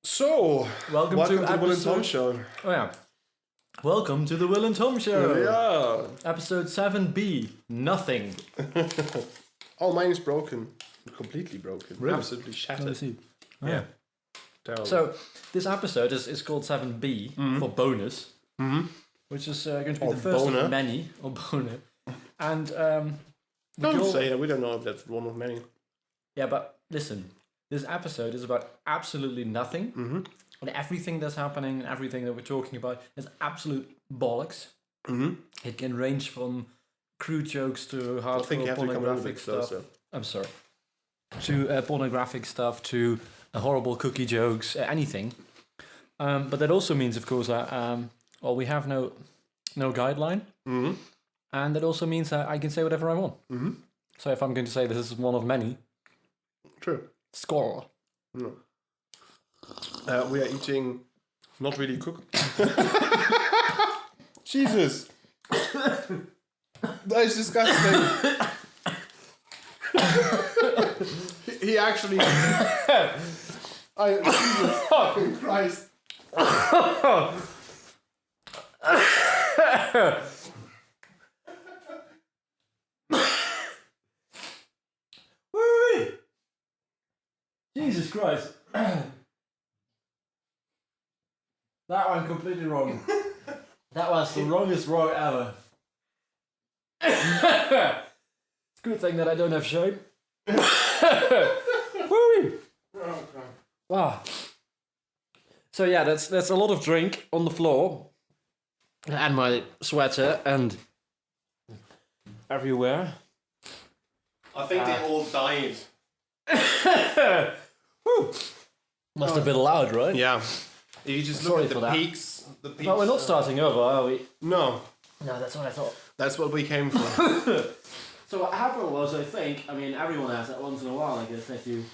So, Welcome to to the Will and Tom episode- Show. Oh yeah. Welcome to the Will and Tom Show. Yeah. Episode 7B. Nothing. Oh, mine is broken. Completely broken. Really? Absolutely shattered. Let's see. Yeah. Terrible. So this episode is called 7B for bonus, which is going to be Or the first boner. of many, or boner. And don't say that. We don't know if that's one of many. Yeah, but listen, this episode is about absolutely nothing, and everything that's happening and everything that we're talking about is absolute bollocks. It can range from crude jokes to I think you hardcore have to come a little pornographic bit stuff. closer. I'm sorry. To pornographic stuff, to horrible cookie jokes, anything. But that also means, of course, that well, we have no guideline, and that also means that I can say whatever I want. So if I'm going to say this is one of many, True. score. No. We are eating not really cooked. Jesus. That is disgusting. he actually. Jesus fucking Christ. Woo-wee! Jesus Christ. That went completely wrong. That was the wrongest row ever. It's a good thing that I don't have shape. Woo-wee! Wow. So yeah, that's a lot of drink on the floor. And my sweater and everywhere. I think they all died. Woo. Must have been loud, right? Yeah. If you just Sorry look at for the that. peaks. But we're not starting over, are we? No. No, that's what I thought. That's what we came for. So what happened was, I think, I mean, everyone has that once in a while, I guess, that you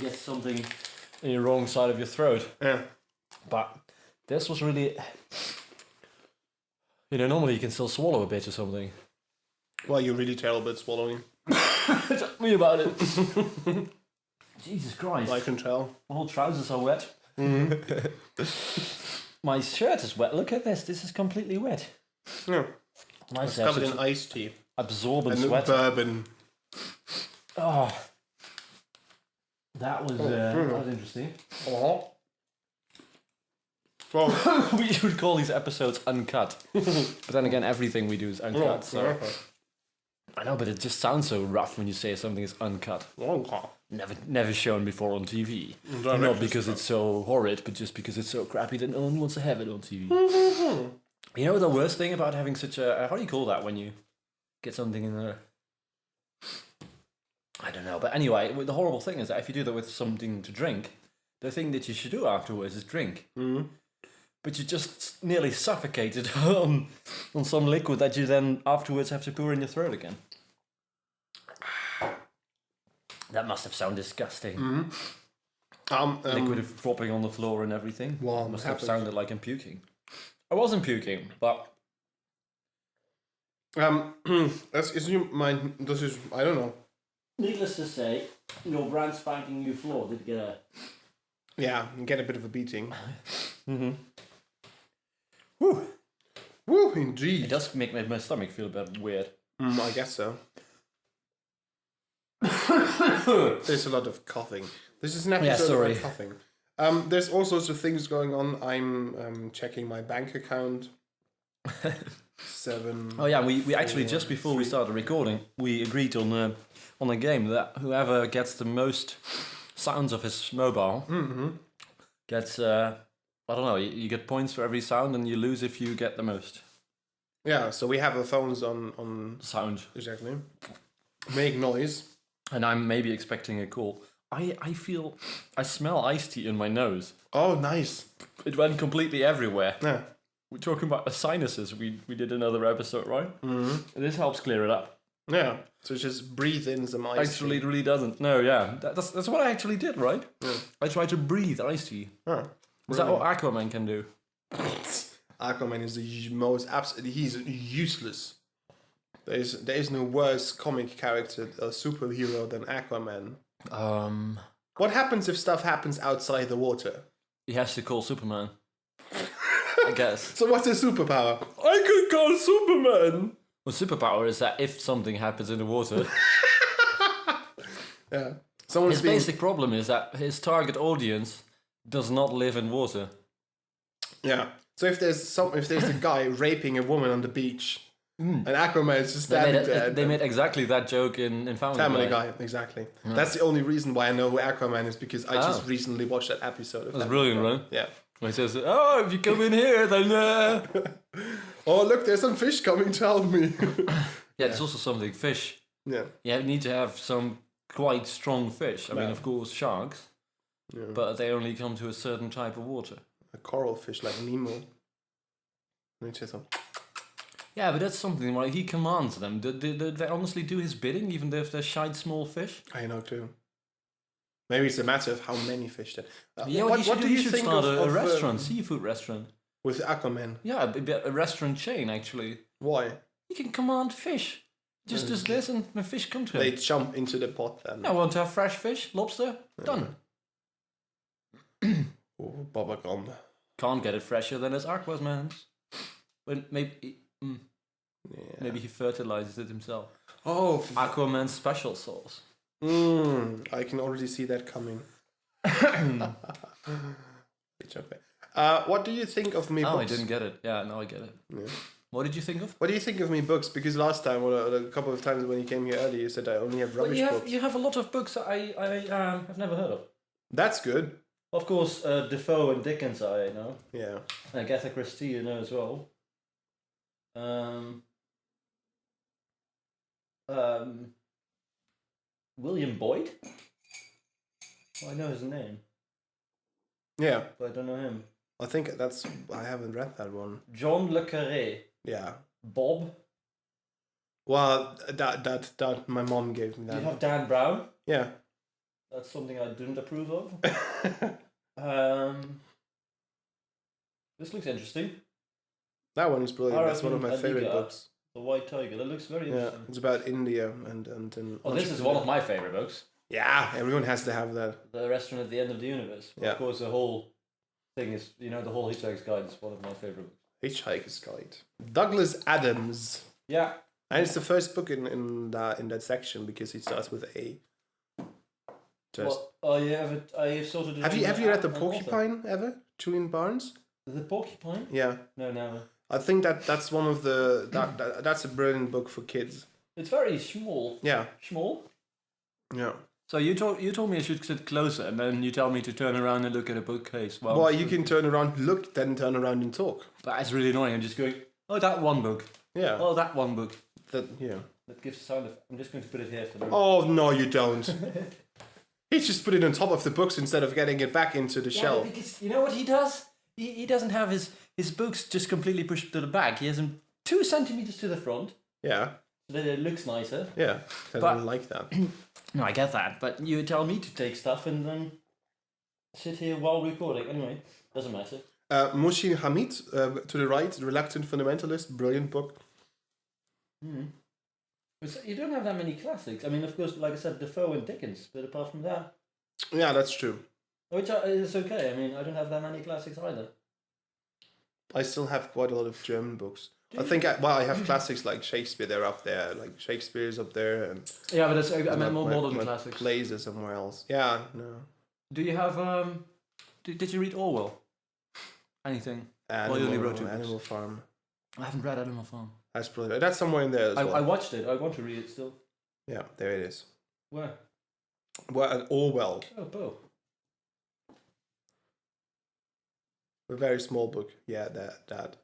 get something in your wrong side of your throat. Yeah. But this was really... You know, normally you can still swallow a bit or something. Well, you're really terrible at swallowing. Tell me about it. Jesus Christ. I can tell. My whole trousers are wet. My shirt is wet. Look at this. This is completely wet. Yeah. My It's shirt covered is in iced tea. absorbent And sweat. bourbon. Oh. That was interesting. Oh. Well, We should call these episodes uncut. But then again, everything we do is uncut. So. I know, but it just sounds so rough when you say something is uncut. Never shown before on TV. Not because it's so horrid, but just because it's so crappy that no one wants to have it on TV. You know the worst thing about having such a... How do you call that when you get something in there? I don't know. But anyway, the horrible thing is that if you do that with something to drink, the thing that you should do afterwards is drink. But you just nearly suffocated on some liquid that you then afterwards have to pour in your throat again. That must have sounded disgusting. Liquid dropping on the floor and everything. Well, must it have happens. sounded like I'm puking. I wasn't puking, but das ist mein, das ist, I don't know. needless to say, your brand spanking new floor did get a... Yeah, get a bit of a beating. Woo! Woo, It indeed. does make my stomach feel a bit weird. I guess so. There's a lot of coughing. This is an episode sorry. about coughing. There's all sorts of things going on. I'm checking my bank account. 7. Oh yeah, we actually just before we started recording, we agreed on a game that whoever gets the most sounds of his mobile gets I don't know. You get points for every sound, and you lose if you get the most Yeah, so we have the phones on sound. exactly. Make noise. And I'm maybe expecting a call. I smell iced tea in my nose. Oh, nice. It went completely everywhere. Yeah. We're talking about the sinuses. We did another episode, right? And this helps clear it up. Yeah. So just breathe in some ice. Actually, it really doesn't. No, yeah. That's what I actually did, right? Yeah. I tried to breathe iced tea. Huh. Is that what Aquaman can do? Aquaman is the most he's useless. There is no worse comic character or superhero than Aquaman. What happens if stuff happens outside the water? He has to call Superman. I guess. So what's his superpower? I could call Superman. Well, superpower is that if something happens in the water, Yeah. his basic problem is that his target audience does not live in water. Yeah. So if there's a guy raping a woman on the beach, and Aquaman is just standing there. They made exactly that joke in Family Guy. Guy, exactly. Yeah. That's the only reason why I know who Aquaman is, because I just recently watched that episode of That's brilliant, right? Yeah. When he says, "Oh, if you come in here, then..." Oh, look, there's some fish coming to help me. Yeah, there's also something fish. Yeah. You need to have some quite strong fish. I mean, of course, sharks. Yeah. But they only come to a certain type of water. A coral fish like Nemo. Yeah, but that's something like he commands them. Do they honestly do his bidding, even if they're shite small fish? I know too. Maybe it's a matter of how many fish then. What do you think start of a restaurant, seafood restaurant. With Aquaman? Yeah, a restaurant chain, actually. Why? He can command fish. Just does this and the fish come to him. They jump into the pot then. I want to have fresh fish, lobster, done. Oh, Baba Gone. Can't get it fresher than his Aquaman's. But maybe... Maybe he fertilizes it himself. Oh, Aquaman's special sauce. I can already see that coming. It's okay. What do you think of me books? Oh, I didn't get it. Yeah, now I get it. Yeah. What did you think of? What do you think of me books? Because last time, or a couple of times when you came here earlier, you said I only have rubbish books. You have a lot of books that I have never heard of. That's good. Of course, Defoe and Dickens I know. Yeah. Agatha Christie you know as well. William Boyd? Well, I know his name. Yeah. But I don't know him. I think I haven't read that one. John Le Carré. Yeah. Bob? Well, that my mom gave me that. You have Dan Brown? Yeah. That's something I didn't approve of. This looks interesting. That one is brilliant. That's one of my favorite books. The White Tiger. That looks very interesting. It's about India and this is one of my favorite books. Yeah, everyone has to have that. The Restaurant at the End of the Universe. Yeah. Of course, the whole thing is, the whole Hitchhiker's Guide is one of my favorite books. Hitchhiker's Guide. Douglas Adams. Yeah. And it's the first book in that section because it starts with A. I sort of. Have you read The Porcupine ever? Julian Barnes? The Porcupine? Yeah. No, never. I think that's one of the that's a brilliant book for kids. It's very small. Yeah. Small. Yeah. So you told me I should sit closer, and then you tell me to turn around and look at a bookcase. Well, you can turn around, look, then turn around and talk. That's really annoying. I'm just going. Oh, that one book. Yeah. Oh, that one book. That gives a sound of. I'm just going to put it here for the. Oh no, you don't. He just put it on top of the books instead of getting it back into the shelf. Because you know what he does? He doesn't have his books just completely pushed to the back. He has them 2 centimeters to the front. Yeah. So that it looks nicer. Yeah. I don't like that. No, I get that. But you tell me to take stuff and then sit here while recording. Anyway, doesn't matter. Muhsin Hamid, to the right, Reluctant Fundamentalist, brilliant book. You don't have that many classics. I mean, of course, like I said, Defoe and Dickens, but apart from that... Yeah, that's true. Which is okay. I mean, I don't have that many classics either. I still have quite a lot of German books. I think I have classics like Shakespeare. They're up there, like Shakespeare's up there, and yeah, but I meant more modern classics. Plays are somewhere else. Yeah, no. Do you have Did you read Orwell? Anything? Animal Farm. I haven't read Animal Farm. That's brilliant. That's somewhere in there as well. I watched it. I want to read it still. Yeah, there it is. Where? Well, at Orwell. Oh, Bo. A very small book. Yeah, that.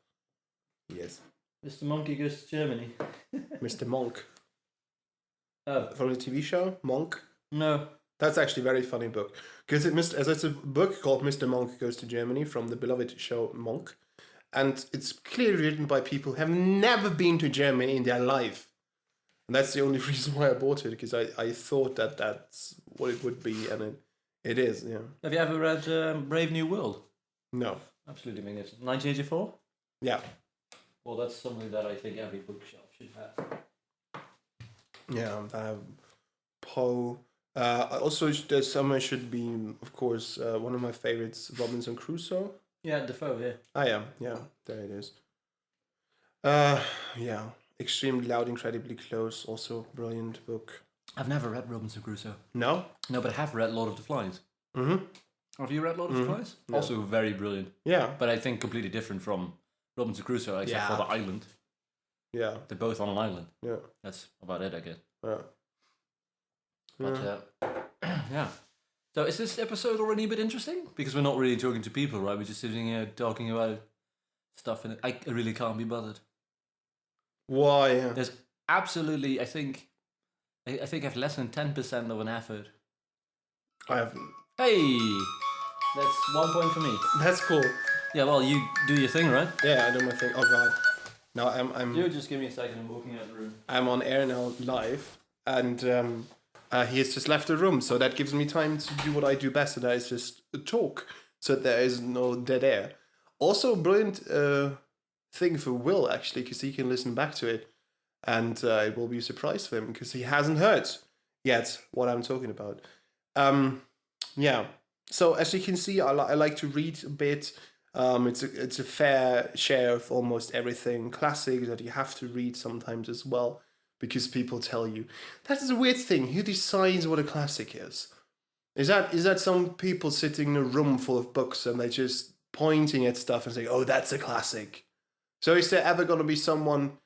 Yes. Mr. Monkey Goes to Germany. Mr. Monk. Oh. From the TV show, Monk? No. That's actually a very funny book. Because it's a book called Mr. Monk Goes to Germany from the beloved show Monk. And it's clearly written by people who have never been to Germany in their life. And that's the only reason why I bought it, because I thought that's what it would be, and it is, yeah. Have you ever read Brave New World? No. Absolutely magnificent. 1984? Yeah. Well, that's something that I think every bookshelf should have. Yeah, I have Poe, Also, there's someone should be, of course, one of my favorites, Robinson Crusoe. Yeah, Defoe, yeah. Yeah, there it is. Yeah, extremely loud, incredibly close. Also, brilliant book. I've never read Robinson Crusoe. No. No, but I have read Lord of the Flies. Mm-hmm. Have you read Lord of the Flies? No. Also very brilliant. Yeah. But I think completely different from Robinson Crusoe, except for the island. Yeah. They're both on an island. Yeah. That's about it, I guess. Yeah. But yeah. So is this episode already a bit interesting? Because we're not really talking to people, right? We're just sitting here talking about stuff, and I really can't be bothered. Why? There's absolutely, I think I have less than 10% of an effort. I haven't. Hey, that's 1 point for me. That's cool. Yeah, well, you do your thing, right? Yeah, I do my thing. Oh god. Now You just give me a second. I'm walking out of the room. I'm on air now live, and he has just left the room, so that gives me time to do what I do best, and that is just talk, so there is no dead air. Also, a brilliant thing for Will, actually, because he can listen back to it, and it will be a surprise for him, because he hasn't heard yet what I'm talking about. Yeah, so as you can see, I like to read a bit. It's a fair share of almost everything. Classics that you have to read sometimes as well, because people tell you. That is a weird thing. Who decides what a classic is? Is that some people sitting in a room full of books and they're just pointing at stuff and saying, "Oh, that's a classic"? So is there ever going to be someone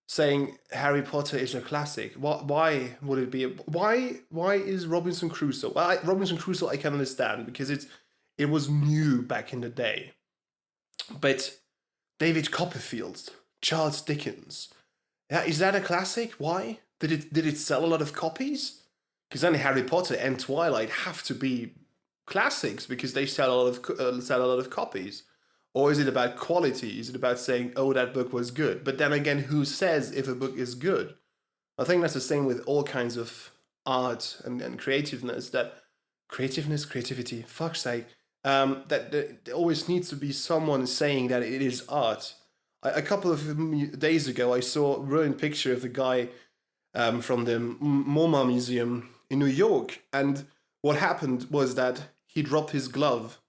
saying Harry Potter is a classic? Why would it be? Why is Robinson Crusoe? Well, Robinson Crusoe I can understand because it was new back in the day. But David Copperfield, Charles Dickens, is that a classic? Why did it sell a lot of copies? Because only Harry Potter and Twilight have to be classics because they sell a lot of copies. Or is it about quality? Is it about saying, "Oh, that book was good"? But then again, who says if a book is good? I think that's the same with all kinds of art and creativeness. Creativity, fuck's sake. That there always needs to be someone saying that it is art. A couple of days ago, I saw a brilliant picture of the guy from the MoMA Museum in New York, and what happened was that he dropped his glove,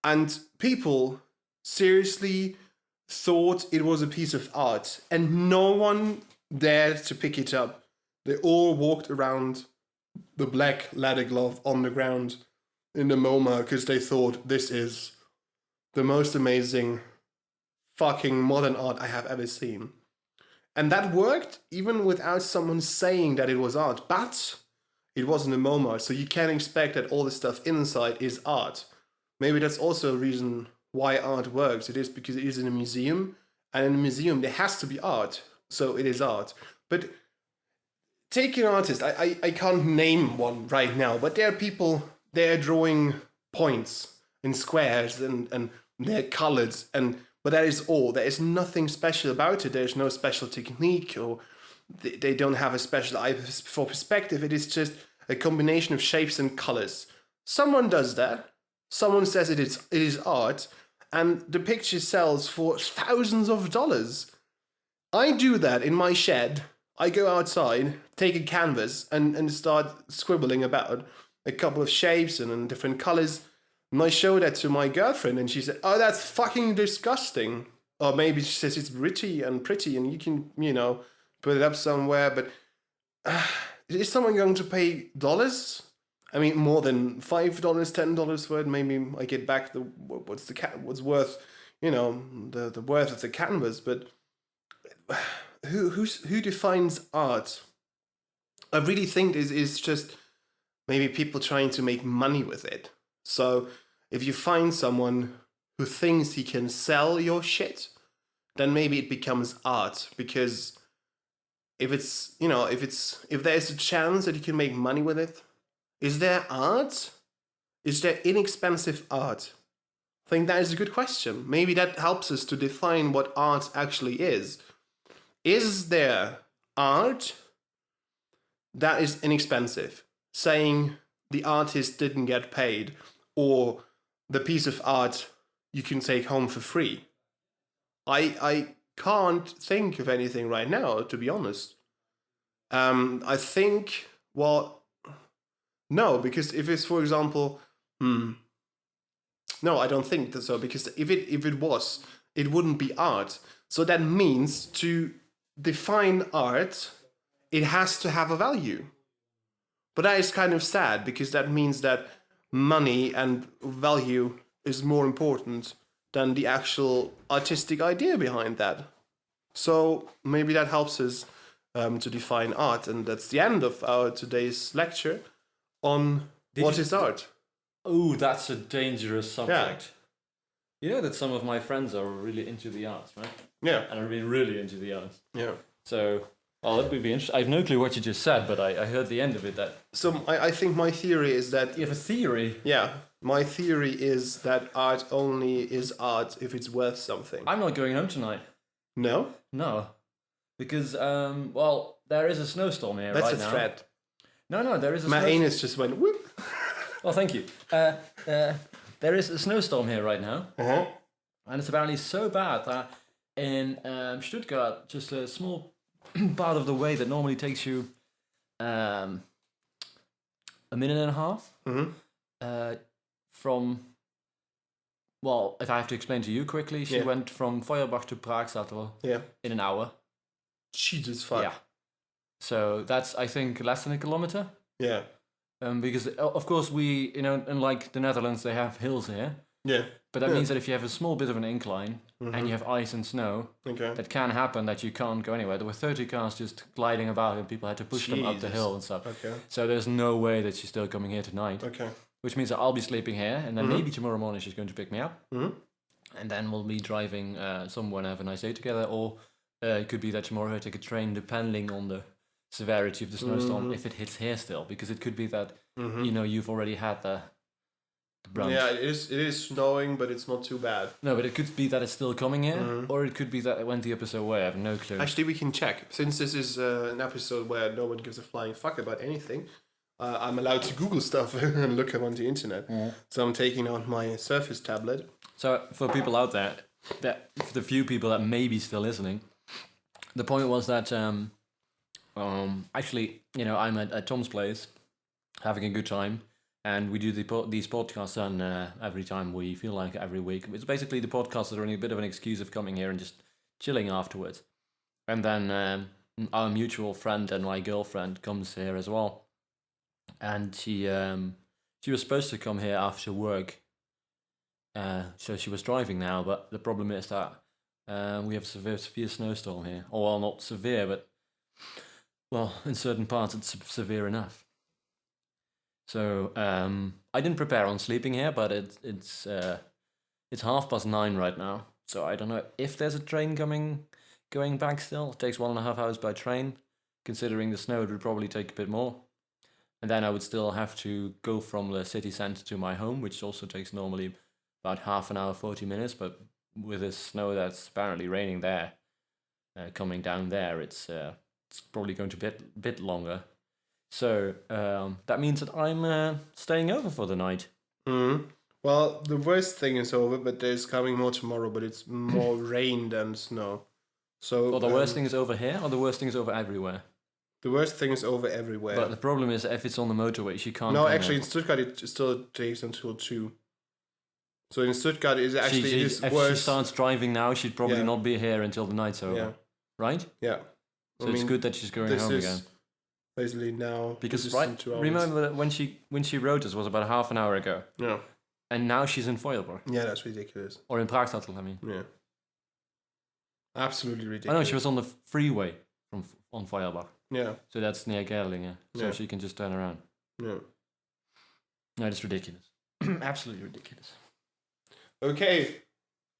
and people seriously thought it was a piece of art, and no one dared to pick it up. They all walked around the black leather glove on the ground in the MoMA because they thought this is the most amazing fucking modern art I have ever seen. And that worked even without someone saying that it was art, but it wasn't a MoMA, so you can't expect that all the stuff inside is art. Maybe that's also a reason why art works. It is because it is in a museum, and in a museum there has to be art, so it is art. But take an artist, I can't name one right now, but there are people, they're drawing points in squares and they're colored, but that is all. There is nothing special about it. There's no special technique, or they don't have a special eye for perspective. It is just a combination of shapes and colors. Someone does that. Someone says it is art, and the picture sells for thousands of dollars. I do that in my shed. I go outside, take a canvas, and start scribbling about a couple of shapes and different colors. And I show that to my girlfriend, and she said, "Oh, that's fucking disgusting." Or maybe she says it's pretty, and you can, put it up somewhere. But is someone going to pay dollars? I mean, more than $5, $10 for it. Maybe I get back what's worth, the worth of the canvas. But who defines art? I really think this is just maybe people trying to make money with it. So if you find someone who thinks he can sell your shit, then maybe it becomes art. Because if there's a chance that you can make money with it, is there art? Is there inexpensive art? I think that is a good question. Maybe that helps us to define what art actually is. Is there art that is inexpensive? Saying the artist didn't get paid, or the piece of art you can take home for free. I can't think of anything right now, to be honest. I think, well, No, because if it's, for example, no, I don't think that so. Because if it was, it wouldn't be art. So that means to define art, it has to have a value. But that is kind of sad because that means that money and value is more important than the actual artistic idea behind that. So maybe that helps us to define art, and that's the end of our today's lecture on what is art. Oh, that's a dangerous subject. You know that some of my friends are really into the arts, right? Yeah, And I've been really into the arts. yeah. So, well, that would be interesting. I have no clue what you just said, but I heard the end of it. That So I think my theory is that you have a theory. yeah, my theory is that art only is art if it's worth something. I'm not going home tonight. No, No, because well, there is a snowstorm here that's right a now. threat. No, there is a My snowstorm. anus just went whoop. Well, thank you. There is a snowstorm here right now, and it's apparently so bad that in Stuttgart, just a small part of the way that normally takes you a minute and a half from. Well, if I have to explain to you quickly, she went from Feuerbach to Praagstadtel in an hour. Jesus fuck. Yeah. So that's, I think, less than a kilometer. Yeah. Because, of course, we, unlike the Netherlands, they have hills here. Yeah. But that means that if you have a small bit of an incline and you have ice and snow, that can happen that you can't go anywhere. There were 30 cars just gliding about and people had to push them up the hill and stuff. Okay. So there's no way that she's still coming here tonight. Okay. Which means that I'll be sleeping here and then maybe tomorrow morning she's going to pick me up. And then we'll be driving somewhere and have a nice day together. Or it could be that tomorrow I take a train depending on the severity of the snowstorm if it hits here still. Because it could be that, you've already had the brunt. Yeah, it is snowing, but it's not too bad. No, but it could be that it's still coming here, or it could be that it went the opposite way. I have no clue. Actually, we can check. Since this is an episode where no one gives a flying fuck about anything, I'm allowed to Google stuff and look up on the internet. So I'm taking out my Surface tablet. So for people out there, for the few people that may be still listening, the point was that actually, I'm at Tom's place, having a good time. And we do these podcasts on every time we feel like it, every week. It's basically the podcasts that are only a bit of an excuse of coming here and just chilling afterwards. And then our mutual friend and my girlfriend comes here as well. And she was supposed to come here after work. So she was driving now, but the problem is that we have a severe snowstorm here. Or, well, not severe, but, well, in certain parts it's severe enough. So I didn't prepare on sleeping here, but it's 9:30 right now. So I don't know if there's a train going back still. It takes 1.5 hours by train. Considering the snow, it would probably take a bit more. And then I would still have to go from the city centre to my home, which also takes normally about half an hour, 40 minutes. But with the snow that's apparently raining there, coming down there, it's probably going to be a bit longer. So that means that I'm staying over for the night. Well, the worst thing is over, but there's coming more tomorrow, but it's more rain than snow. So Well, the worst thing is over here, or the worst thing is over everywhere? the worst thing is over everywhere. But the problem is, if it's on the motorway, she can't. No, come actually, here. in Stuttgart it still takes until 2. So in Stuttgart it's actually it is if worse. she starts driving now, she'd probably not be here until the night's over. Yeah. Right? Yeah. So it's good that she's going home again. Basically now. Because this is in 2 hours. remember that when she wrote us was about half an hour ago, Yeah. and now she's in Feuerbach Yeah, that's ridiculous. or in Praagstadtel. I mean, Yeah. Absolutely I ridiculous. know she was on the freeway on Feuerbach, Yeah. so that's near Gerlingen, so Yeah. she can just turn around. Yeah. No, it's ridiculous, absolutely ridiculous. Okay.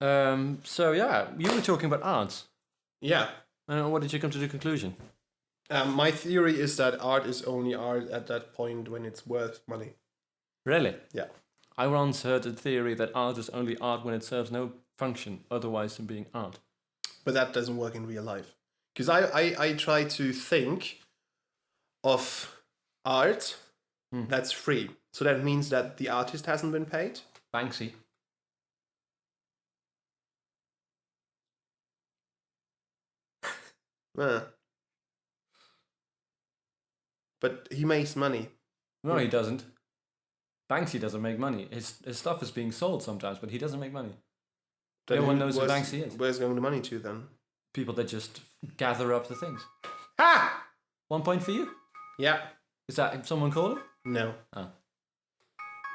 So yeah, you were talking about art. Yeah. What did you come to the conclusion? My theory is that art is only art at that point when it's worth money. Really? Yeah. I once heard the theory that art is only art when it serves no function otherwise than being art. But that doesn't work in real life. Because I try to think of art that's free. So that means that the artist hasn't been paid. Banksy. But he makes money. No, he doesn't. Banksy doesn't make money. His stuff is being sold sometimes, but he doesn't make money. Then No one knows who Banksy is. Where's going the money to then? People that just gather up the things. Ha! 1 point for you? Yeah. Is that someone calling? No. Oh.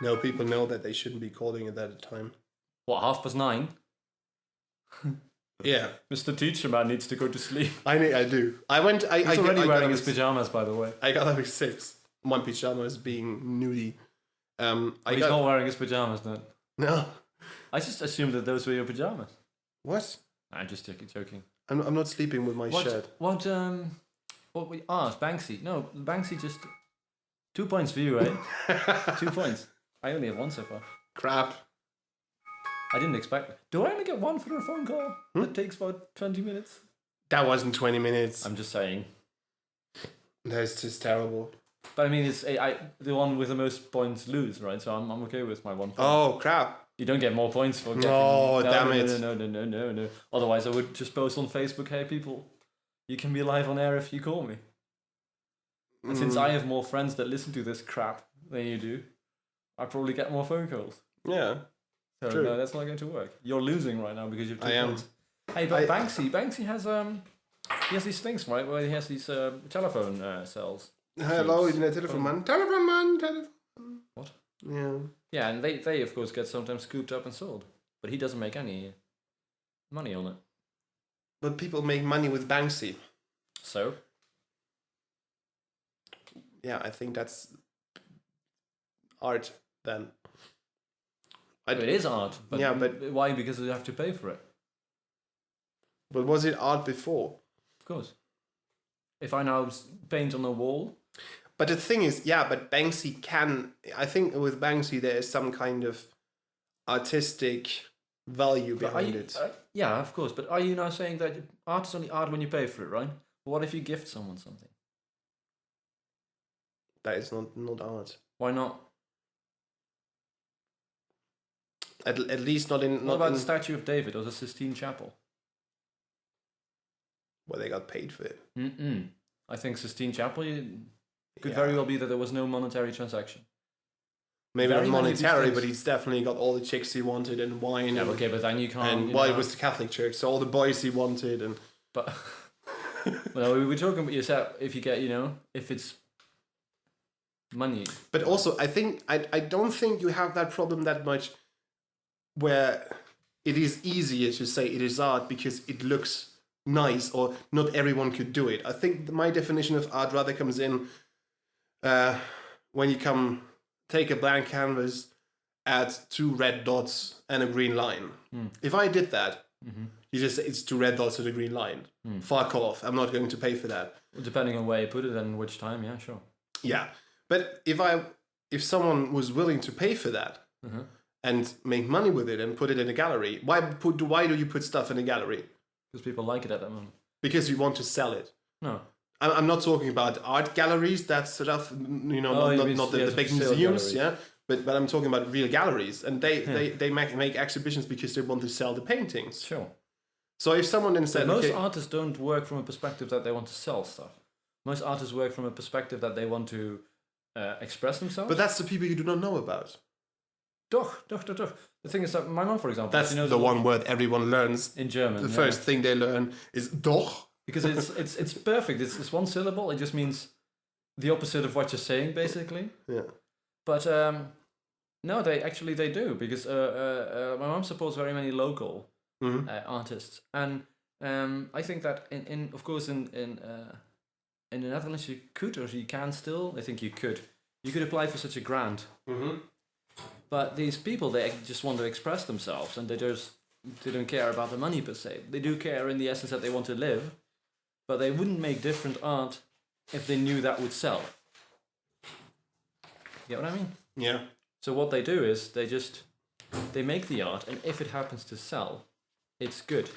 No, people know that they shouldn't be calling at that time. What, 9:30? Yeah. Mr. Teacher Man needs to go to sleep. I do. I went. He's already wearing his pajamas, by the way. I got up at 6. My pajamas being nudie. He's not wearing his pajamas then. No. I just assumed that those were your pajamas. What? I'm just joking. I'm not sleeping with my shirt. What we Banksy. No, Banksy just 2 points for you, eh? 2 points. I only have one so far. Crap. I didn't expect it. Do I only get one for a phone call that takes about 20 minutes? That wasn't 20 minutes. I'm just saying. That's just terrible. But I mean, it's the one with the most points lose, right? So I'm okay with my 1 point. Oh, crap. You don't get more points for getting... No, damn it. No. Otherwise, I would just post on Facebook, hey, people, you can be live on air if you call me. And since I have more friends that listen to this crap than you do, I probably get more phone calls. Yeah. So True. no, that's not going to work. You're losing right now because you've 2 I am. points. Hey, but Banksy has he has these things, right, where he has these telephone cells. Hello, in the telephone man. Telephone man. What? Yeah. Yeah, and they of course get sometimes scooped up and sold, but he doesn't make any money on it. But people make money with Banksy. So? Yeah, I think that's art then. It is art, but, yeah, but why? Because you have to pay for it. But was it art before? Of course. If I now paint on a wall. But the thing is, yeah, but Banksy can. I think with Banksy there is some kind of artistic value behind it. Yeah, of course. But are you now saying that art is only art when you pay for it, right? What if you gift someone something? That is not art. Why not? At least not in. What about the Statue of David or the Sistine Chapel? Well, they got paid for it. I think Sistine Chapel could very well be that there was no monetary transaction. Maybe not monetary, but he's definitely got all the chicks he wanted and wine. Yeah, and, okay, but then you can't. And it was the Catholic Church, so all the boys he wanted and. But well, we were talking about yourself. If you get, if it's money. But also, I think I don't think you have that problem that much, where it is easier to say it is art because it looks nice, or not everyone could do it. I think my definition of art rather comes in when you take a blank canvas, add 2 red dots and a green line. If I did that, you just say it's 2 red dots and a green line. Fuck off. I'm not going to pay for that. Depending on where you put it and which time, yeah, sure. Yeah, but if someone was willing to pay for that and make money with it and put it in a gallery, why do you put stuff in a gallery? Because people like it at that moment. Because you want to sell it. No. I'm not talking about art galleries, that sort of, not the big museums, yeah. But I'm talking about real galleries, and they make exhibitions because they want to sell the paintings. Sure. So if someone then said, most artists don't work from a perspective that they want to sell stuff. Most artists work from a perspective that they want to express themselves. But that's the people you do not know about. Doch. The thing is that my mom, for example, that's the one word everyone learns in German. The first thing they learn is doch. Because it's perfect. It's one syllable. It just means the opposite of what you're saying, basically. Yeah. But no, they do, because my mom supports very many local artists, and I think that in the Netherlands you could, or you can still. I think you could apply for such a grant. But these people, they just want to express themselves, and they don't care about the money per se. They do care in the essence that they want to live, but they wouldn't make different art if they knew that would sell. You get what I mean? Yeah. So what they do is they make the art, and if it happens to sell, it's good.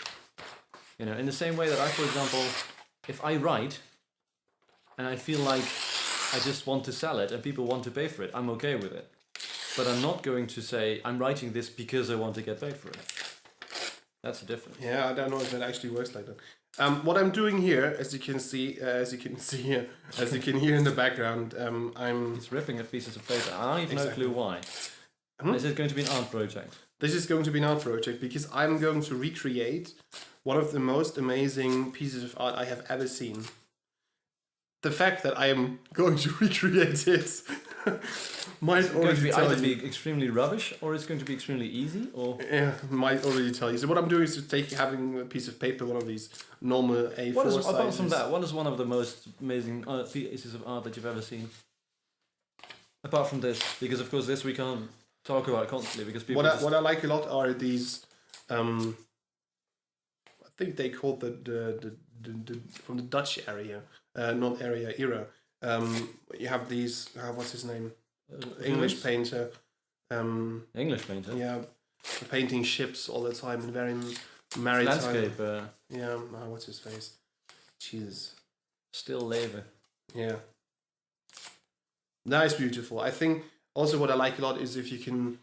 In the same way that I, for example, if I write and I feel like I just want to sell it and people want to pay for it, I'm okay with it. But I'm not going to say, I'm writing this because I want to get paid for it. That's the difference. Yeah, I don't know if it actually works like that. What I'm doing here, as you can see, as you can hear in the background, I'm. He's ripping at pieces of paper. I have no Exactly. clue why. Is it going to be an art project? This is going to be an art project because I'm going to recreate one of the most amazing pieces of art I have ever seen. The fact that I am going to recreate it might It's going to already be tell either you. be extremely rubbish or it's going to be extremely easy or. Yeah, might already tell you. So what I'm doing is to having a piece of paper, one of these normal A4 What is, sizes. apart from that, what is one of the most amazing pieces of art that you've ever seen? Apart from this, because of course this we can't talk about constantly because people. What I like a lot are these. I think they called the from the Dutch area, not area era. You have these. What's his name? English painter. English painter. Yeah, painting ships all the time and very maritime. Landscape. Yeah. What's his face? Jesus. Still labor. Yeah. That is beautiful. I think also what I like a lot is if you can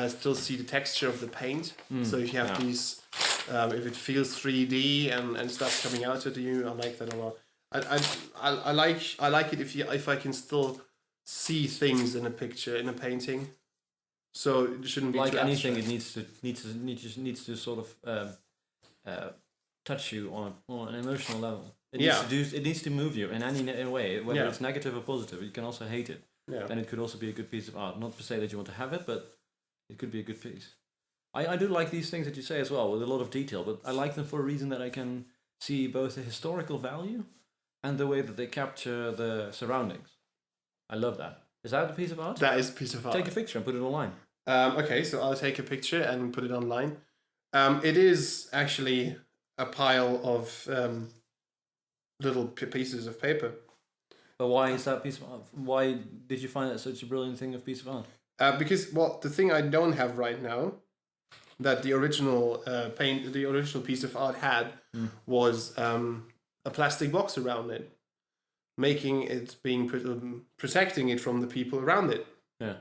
still see the texture of the paint. So if you have these, if it feels 3D and stuff coming out at you, I like that a lot. I like it if I can still see things in a picture, in a painting. So it shouldn't be Like too anything, abstract. it needs to sort of touch you on an emotional level. It needs to move you in any way, whether it's negative or positive. You can also hate it. Yeah. Then it could also be a good piece of art. Not to say that you want to have it, but it could be a good piece. I do like these things that you say as well, with a lot of detail, but I like them for a reason that I can see both the historical value and the way that they capture the surroundings. I love that. Is that a piece of art? That is a piece of art. Take a picture and put it online. Okay, so I'll take a picture and put it online. It is actually a pile of little pieces of paper. But why is that piece of art? Why did you find that such a brilliant thing of piece of art? Because the thing I don't have right now, that the original the original piece of art had, was a plastic box around it, making it protecting it from the people around it. Yeah.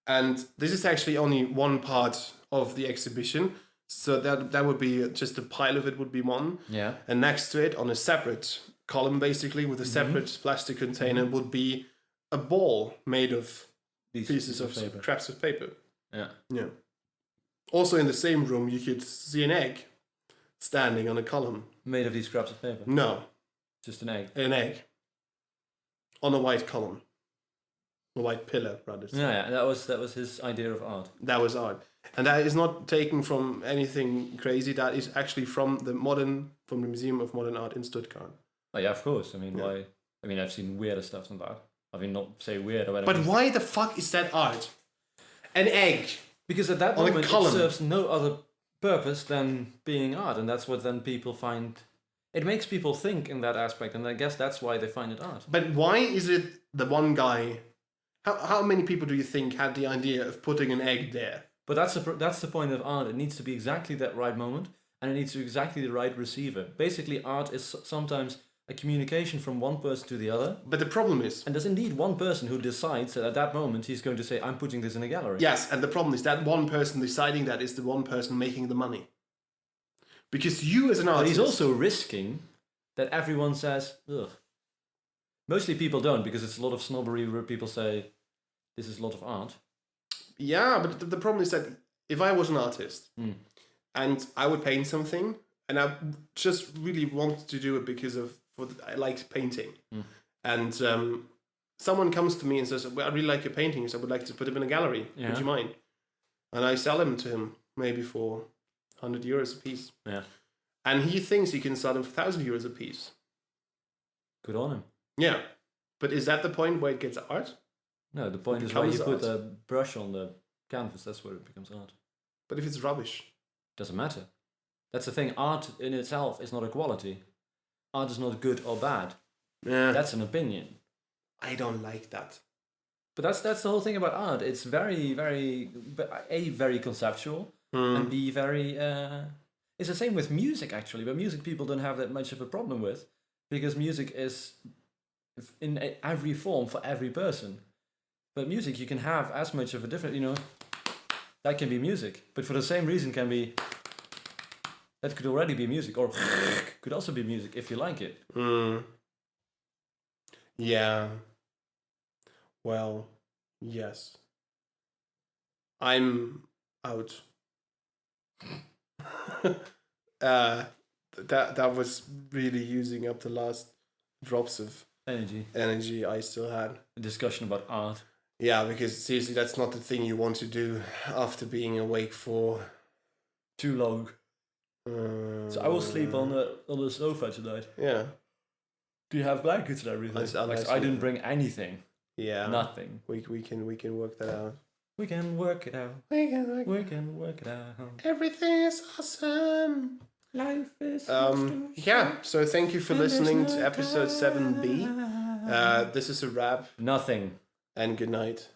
And this is actually only one part of the exhibition. So that would be just a pile of it would be one. Yeah. And next to it, on a separate column, basically with a separate plastic container, would be a ball made of pieces of paper. scraps of paper. Yeah. Yeah. Also, in the same room, you could see an egg standing on a column. Made of these scraps of paper. No, Just an egg. an egg on a white column, a white pillar, rather. Yeah. That was his idea of art. That was art, and that is not taken from anything crazy. That is actually from the Museum of Modern Art in Stuttgart. Oh yeah, of course. I mean, why? I mean, I've seen weirder stuff than that. I mean, not say weird. But why the fuck is that art? An egg. Because at that on a moment it column. serves no other purpose than being art, and that's what then people find. It makes people think in that aspect, and I guess that's why they find it art. But why is it the one guy? How many people do you think had the idea of putting an egg there? But that's the point of art. It needs to be exactly that right moment, and it needs to be exactly the right receiver. Basically, art is sometimes a communication from one person to the other. But the problem is... And there's indeed one person who decides that at that moment he's going to say, I'm putting this in a gallery. Yes, and the problem is that one person deciding that is the one person making the money. Because you as an artist... But he's also risking that everyone says, ugh. Mostly people don't, because it's a lot of snobbery where people say, this is a lot of art. Yeah, but the problem is that if I was an artist and I would paint something and I just really wanted to do it because I liked painting. And someone comes to me and says, well, I really like your paintings. I would like to put them in a gallery. Yeah. Would you mind? And I sell them to him maybe for 100 euros a piece. Yeah. And he thinks he can sell them for 1,000 euros a piece. Good on him. Yeah. But is that the point where it gets art? No, the point It is why you becomes put art. a brush on the canvas, that's where it becomes art. But if it's rubbish? Doesn't matter. That's the thing. Art in itself is not a quality. Art is not good or bad. Yeah. That's an opinion. I don't like that. But that's the whole thing about art. It's very, very, very conceptual, and B, very... It's the same with music, actually, but music people don't have that much of a problem with, because music is in every form for every person. But music, you can have as much of a different, that can be music, but for the same reason can be That could already be music, or could also be music if you like it. Yeah. Well, yes. I'm out. That was really using up the last drops of energy I still had. A discussion about art. Yeah, because seriously, that's not the thing you want to do after being awake for too long. So I will sleep on the sofa tonight. Yeah. Do you have blankets and everything? I didn't bring anything. Yeah. Nothing. We can work that out. We can work it out. We can work it out. Everything is awesome. Life is yeah, so thank you for listening to episode 7B. This is a wrap. Nothing. And good night.